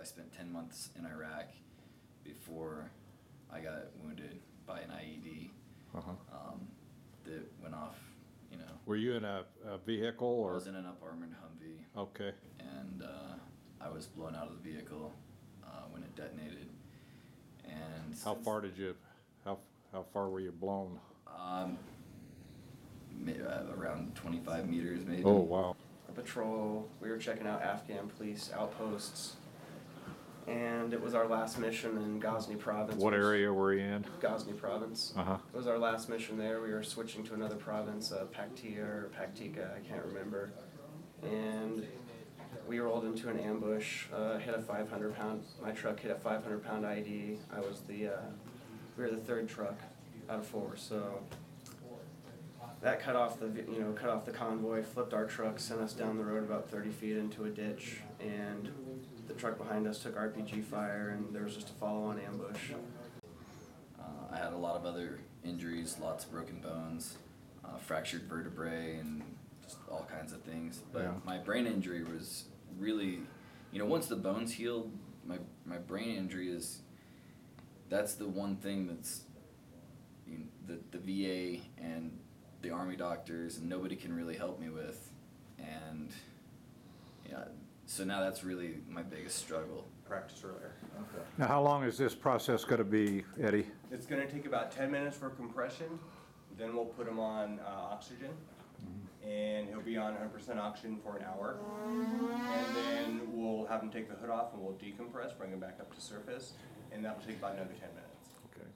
spent 10 months in Iraq before I got wounded by an IED that went off, you know. Were you in a vehicle or? I was in an up-armored Humvee. Okay. And I was blown out of the vehicle when it detonated. And how far were you blown? Around 25 meters maybe. Oh, wow. Our patrol, we were checking out Afghan police outposts, and it was our last mission in Ghazni province. What area were you in? Ghazni province. It was our last mission there. We were switching to another province, Paktia or Paktika, I can't remember. And we rolled into an ambush, hit a 500-pound, my truck hit a 500-pound IED. I was we were the third truck out of 4, so that cut off the convoy, flipped our truck, sent us down the road about 30 feet into a ditch, and the truck behind us took RPG fire, and there was just a follow-on ambush. I had a lot of other injuries, lots of broken bones, fractured vertebrae, and just all kinds of things. But my brain injury was really, once the bones healed, my brain injury that's the one thing that's, the VA and the Army doctors and nobody can really help me with, and so now that's really my biggest struggle. Practice earlier. Okay. Now how long is this process going to be, Eddie? It's going to take about 10 minutes for compression, then we'll put him on oxygen, and he'll be on 100% oxygen for an hour, and then we'll have him take the hood off and we'll decompress, bring him back up to surface, and that will take about another 10 minutes. Okay.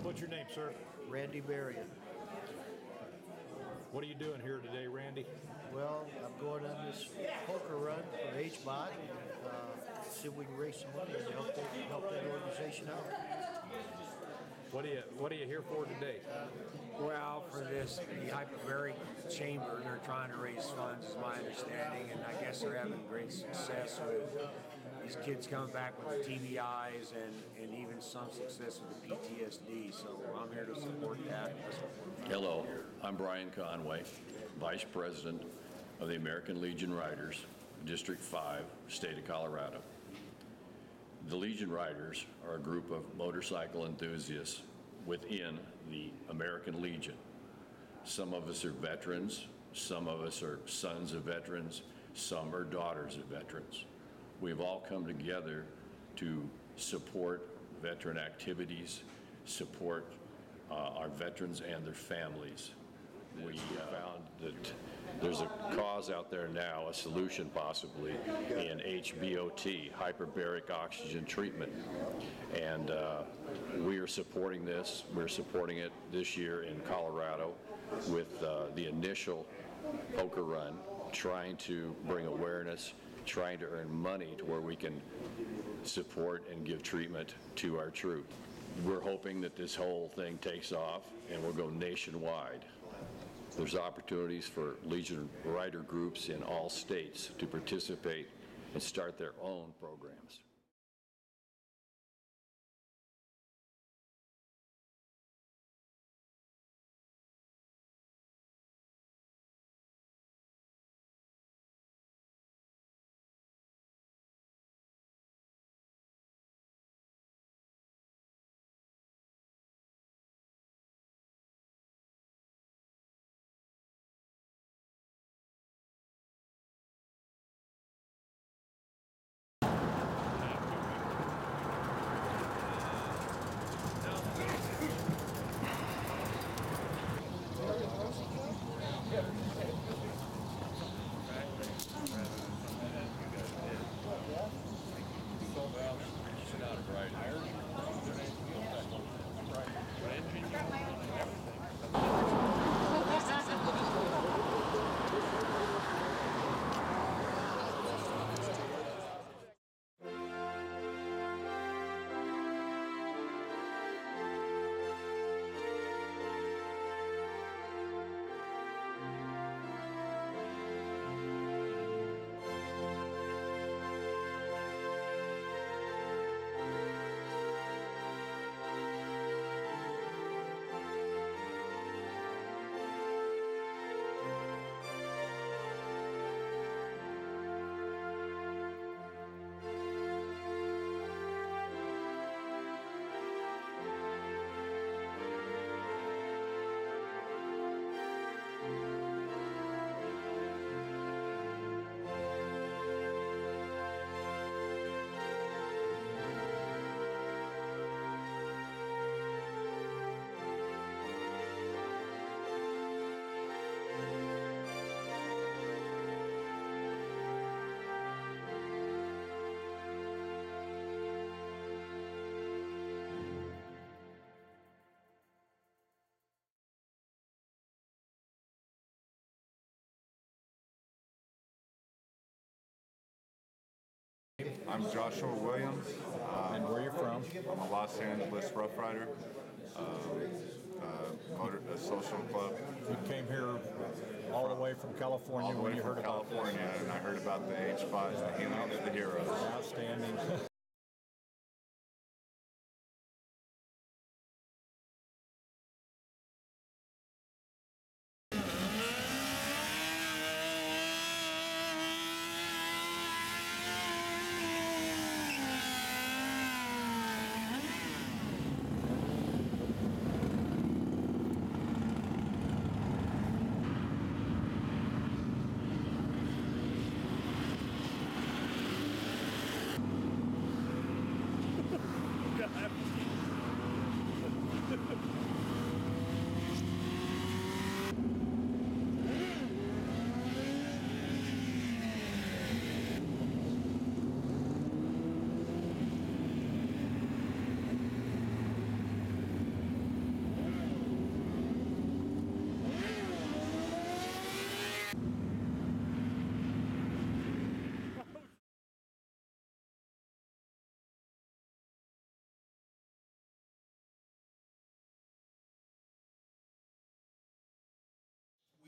What's your name, sir? Randy Berrien. What are you doing here today, Randy? Well, I'm going on this poker run for HBOT and see if we can raise some money and help that organization out. What are you here for today? Well, for the hyperbaric chamber, they're trying to raise funds, is my understanding, and I guess they're having great success with these kids coming back with TBIs and even some success with the PTSD. So I'm here to support that. Hello, I'm Brian Conway, Vice President of the American Legion Riders, District 5, State of Colorado. The Legion Riders are a group of motorcycle enthusiasts within the American Legion. Some of us are veterans, some of us are sons of veterans, some are daughters of veterans. We've all come together to support veteran activities, support our veterans and their families. We found that there's a cause out there now, a solution possibly, in HBOT, hyperbaric oxygen treatment. And we are supporting this. We're supporting it this year in Colorado with the initial poker run, trying to bring awareness, trying to earn money to where we can support and give treatment to our troops. We're hoping that this whole thing takes off and we'll go nationwide. There's opportunities for Legion rider groups in all states to participate and start their own programs. I'm Joshua Williams. And where are you from? I'm a Los Angeles Rough Rider, a social club. You came here all the way from California All the when way you from heard about California, and I heard about the HBOT, the healing of the heroes. this. Outstanding.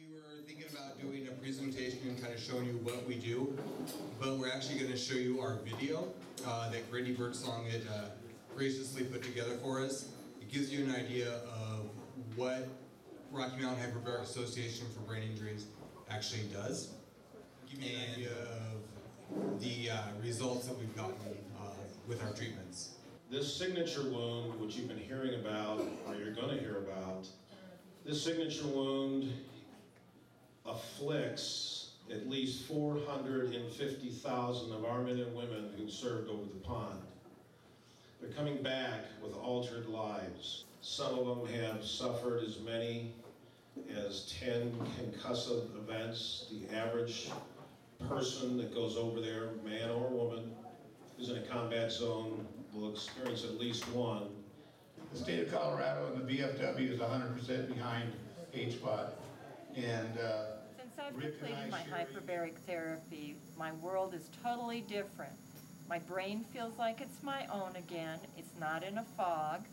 We were thinking about doing a presentation and kind of showing you what we do, but we're actually going to show you our video that Brittany Birdsong had graciously put together for us. It gives you an idea of what Rocky Mountain Hyperbaric Association for Brain Injuries actually does, give you an idea of the results that we've gotten with our treatments. This signature wound, which you've been hearing about, or you're going to hear about, this signature wound afflicts at least 450,000 of our men and women who served over the pond. They're coming back with altered lives. Some of them have suffered as many as 10 concussive events. The average person that goes over there, man or woman, who's in a combat zone will experience at least one. The state of Colorado and the VFW is 100% behind HBOT. And since I've completed my hyperbaric therapy, my world is totally different. My brain feels like it's my own again. It's not in a fog.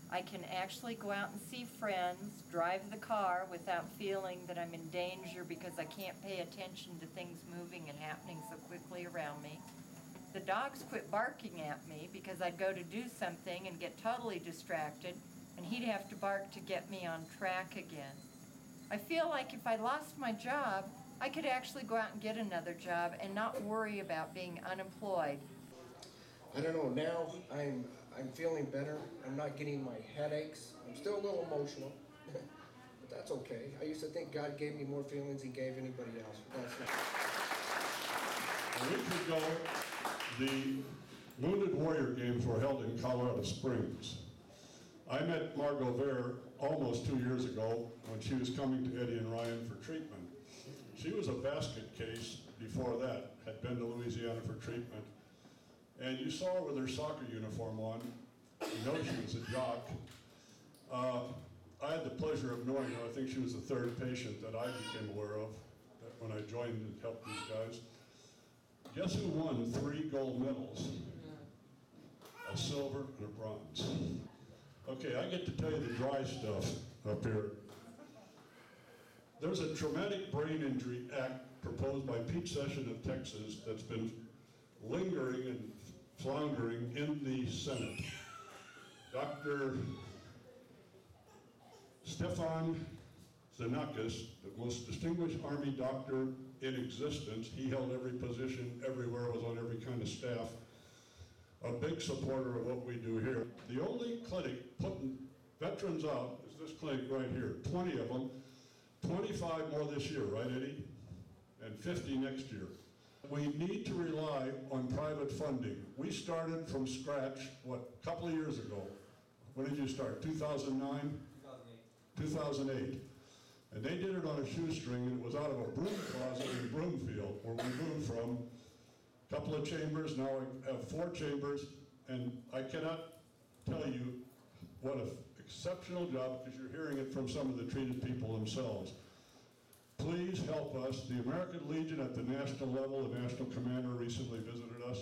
I can actually go out and see friends, drive the car without feeling that I'm in danger because I can't pay attention to things moving and happening so quickly around me. The dogs quit barking at me because I'd go to do something and get totally distracted, and he'd have to bark to get me on track again. I feel like if I lost my job, I could actually go out and get another job and not worry about being unemployed. I don't know, now I'm feeling better. I'm not getting my headaches. I'm still a little emotional, but that's okay. I used to think God gave me more feelings than he gave anybody else. But that's not. A week ago, the Wounded Warrior Games were held in Colorado Springs. I met Margot Vare almost 2 years ago when she was coming to Eddie and Ryan for treatment. She was a basket case before that, had been to Louisiana for treatment. And you saw her with her soccer uniform on. You know she was a jock. I had the pleasure of knowing her. I think she was the third patient that I became aware of when I joined and helped these guys. Guess who won 3 gold medals? A silver and a bronze. Okay, I get to tell you the dry stuff up here. There's a Traumatic Brain Injury Act proposed by Pete Sessions of Texas that's been lingering and floundering in the Senate. Dr. Stefan Zanakis, the most distinguished Army doctor in existence, he held every position everywhere, was on every kind of staff, a big supporter of what we do here. The only clinic putting veterans out is this clinic right here, 20 of them, 25 more this year, right Eddie? And 50 next year. We need to rely on private funding. We started from scratch, a couple of years ago. When did you start, 2009? 2008. And they did it on a shoestring, and it was out of a broom closet in Broomfield, where we moved from. A couple of chambers, now I have 4 chambers, and I cannot tell you what an exceptional job, because you're hearing it from some of the treated people themselves. Please help us. The American Legion at the national level, the national commander recently visited us,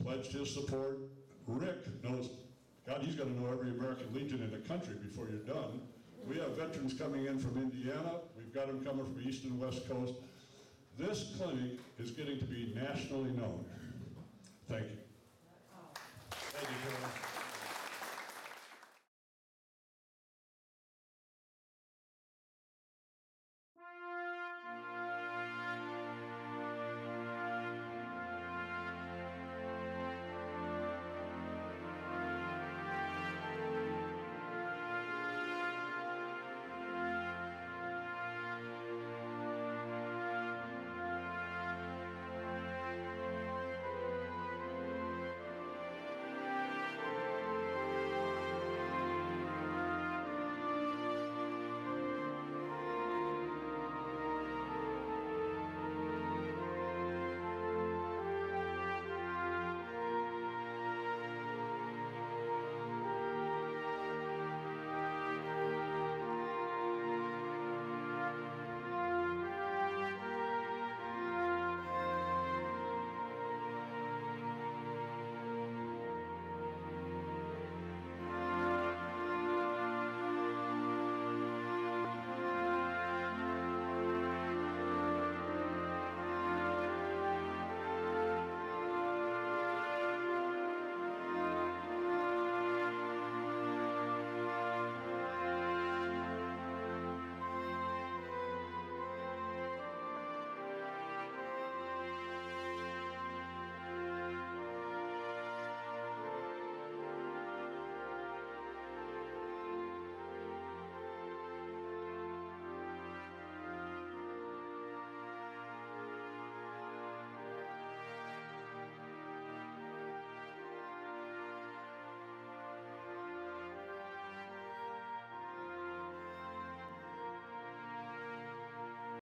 pledged his support. Rick knows, God, he's got to know every American Legion in the country before you're done. We have veterans coming in from Indiana. We've got them coming from East and West Coast. This clinic is getting to be nationally known. Thank you. Thank you, General.